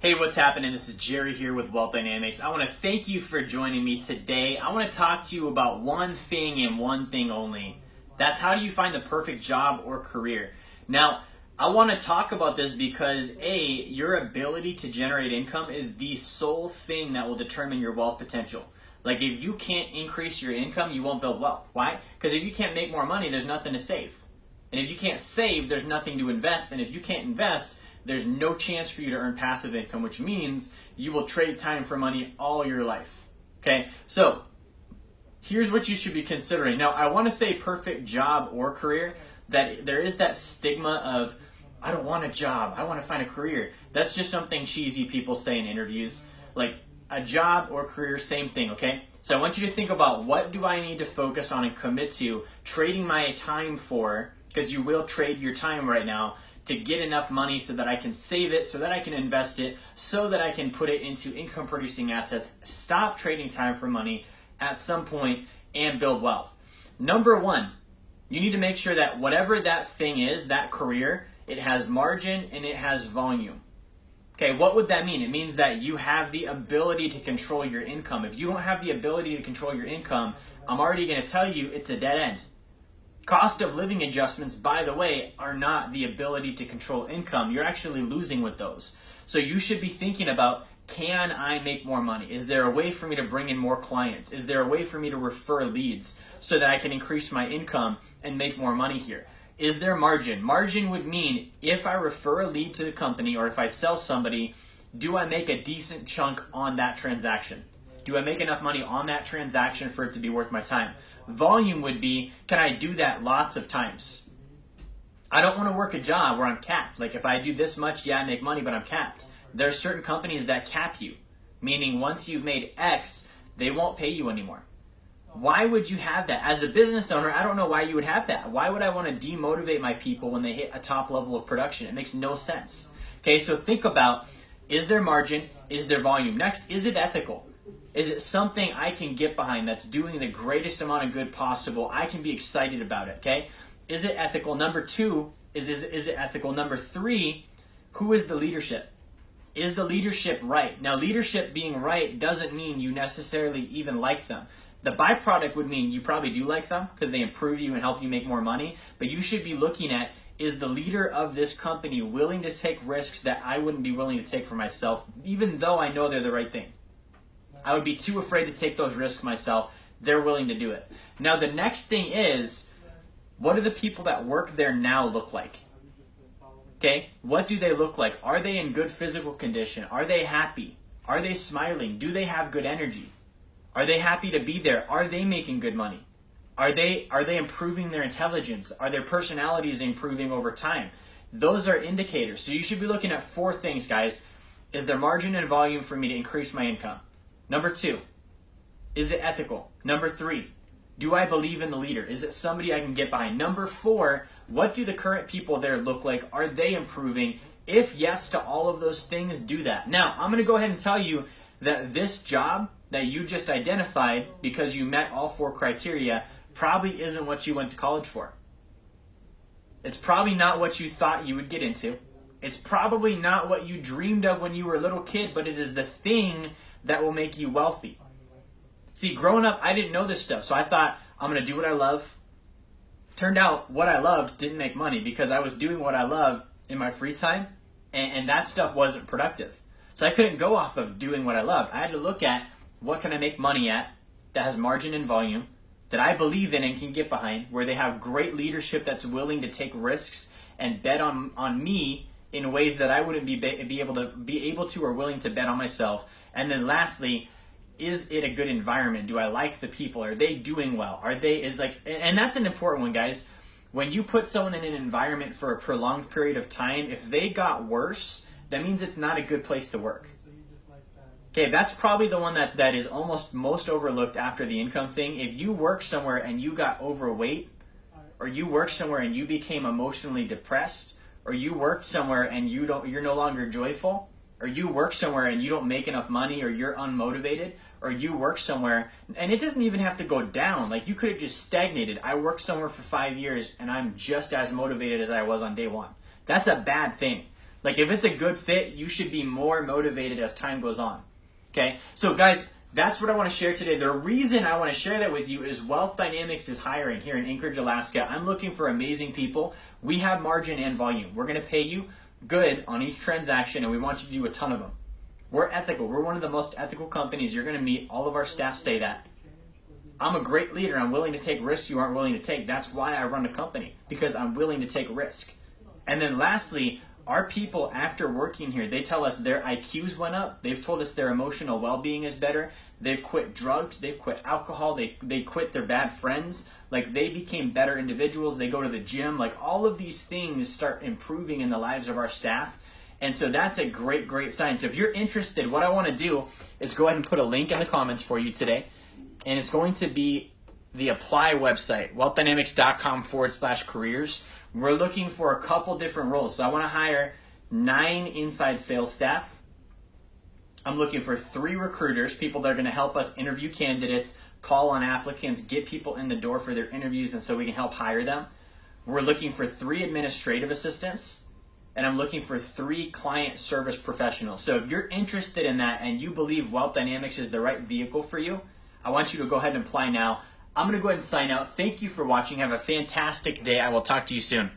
Hey, what's happening? This is Jerry here with Wealth Dynamics. I want to thank you for joining me today. I want to talk to you about one thing and one thing only. That's how do you find the perfect job or career. Now, I want to talk about this because your ability to generate income is the sole thing that will determine your wealth potential. Like if you can't increase your income, you won't build wealth. Why? Because if you can't make more money, there's nothing to save. And if you can't save, there's nothing to invest. And if you can't invest, there's no chance for you to earn passive income, which means you will trade time for money all your life. Okay, so here's what you should be considering. Now, I want to say perfect job or career, that there is that stigma of, I don't want a job, I want to find a career. That's just something cheesy people say in interviews. Like a job or career, same thing, okay? So I want you to think about, what do I need to focus on and commit to trading my time for, because you will trade your time right now, to get enough money so that I can save it, so that I can invest it, so that I can put it into income producing assets, stop trading time for money at some point, and build wealth. Number one, you need to make sure that whatever that thing is, that career, it has margin and it has volume. Okay, what would that mean? It means that you have the ability to control your income. If you don't have the ability to control your income, I'm already going to tell you it's a dead end. Cost of living adjustments, by the way, are not the ability to control income. You're actually losing with those. So you should be thinking about, can I make more money? Is there a way for me to bring in more clients? Is there a way for me to refer leads so that I can increase my income and make more money here? Is there margin? Margin would mean if I refer a lead to the company or if I sell somebody, do I make a decent chunk on that transaction? Do I make enough money on that transaction for it to be worth my time? Volume would be, can I do that lots of times? I don't want to work a job where I'm capped. Like if I do this much, yeah, I make money, but I'm capped. There are certain companies that cap you, meaning once you've made X, they won't pay you anymore. Why would you have that? As a business owner, I don't know why you would have that. Why would I want to demotivate my people when they hit a top level of production? It makes no sense. Okay, so think about, is there margin? Is there volume? Next, is it ethical? Is it something I can get behind that's doing the greatest amount of good possible? I can be excited about it, okay? Is it ethical? Number two, is it ethical? Number three, who is the leadership? Is the leadership right? Now, leadership being right doesn't mean you necessarily even like them. The byproduct would mean you probably do like them because they improve you and help you make more money, but you should be looking at, is the leader of this company willing to take risks that I wouldn't be willing to take for myself, even though I know they're the right thing? I would be too afraid to take those risks myself. They're willing to do it. Now, the next thing is, what do the people that work there now look like? Okay, what do they look like? Are they in good physical condition? Are they happy? Are they smiling? Do they have good energy? Are they happy to be there? Are they making good money? Are they improving their intelligence? Are their personalities improving over time? Those are indicators. So you should be looking at four things, guys. Is there margin and volume for me to increase my income? Number two, is it ethical? Number three, do I believe in the leader? Is it somebody I can get behind? Number four, what do the current people there look like? Are they improving? If yes to all of those things, do that. Now, I'm going to go ahead and tell you that this job that you just identified, because you met all four criteria, probably isn't what you went to college for. It's probably not what you thought you would get into. It's probably not what you dreamed of when you were a little kid, but it is the thing that will make you wealthy. See, growing up, I didn't know this stuff, so I thought, I'm going to do what I love. Turned out, what I loved didn't make money because I was doing what I loved in my free time, and that stuff wasn't productive. So I couldn't go off of doing what I loved. I had to look at, what can I make money at that has margin and volume, that I believe in and can get behind, where they have great leadership that's willing to take risks and bet on me in ways that I wouldn't be able to or willing to bet on myself. And then lastly, is it a good environment? Do I like the people? Are they doing well? And that's an important one, guys. When you put someone in an environment for a prolonged period of time, if they got worse, that means it's not a good place to work. Okay, that's probably the one that is almost most overlooked after the income thing. If you work somewhere and you got overweight, or you work somewhere and you became emotionally depressed, or you worked somewhere and you're no longer joyful, or you work somewhere and you don't make enough money, or you're unmotivated, or you work somewhere, and it doesn't even have to go down. Like, you could have just stagnated. I worked somewhere for 5 years and I'm just as motivated as I was on day one. That's a bad thing. Like if it's a good fit, you should be more motivated as time goes on. Okay? So guys, that's what I want to share today. The reason I want to share that with you is Wealth Dynamics is hiring here in Anchorage, Alaska. I'm looking for amazing people. We have margin and volume. We're going to pay you good on each transaction, and we want you to do a ton of them. We're ethical. We're one of the most ethical companies you're going to meet. All of our staff say that. I'm a great leader. I'm willing to take risks you aren't willing to take. That's why I run a company, because I'm willing to take risk. And then lastly, our people, after working here, they tell us their IQs went up. They've told us their emotional well-being is better. They've quit drugs. They've quit alcohol. They quit their bad friends. Like, they became better individuals. They go to the gym. Like, all of these things start improving in the lives of our staff. And so that's a great, great sign. So if you're interested, what I want to do is go ahead and put a link in the comments for you today. And it's going to be the Apply website, wealthdynamics.com/careers. We're looking for a couple different roles. So I want to hire 9 inside sales staff. I'm looking for 3 recruiters, people that are going to help us interview candidates, call on applicants, get people in the door for their interviews, and so we can help hire them. We're looking for 3 administrative assistants, and I'm looking for 3 client service professionals. So if you're interested in that and you believe Wealth Dynamics is the right vehicle for you, I want you to go ahead and apply now. I'm going to go ahead and sign out. Thank you for watching. Have a fantastic day. I will talk to you soon.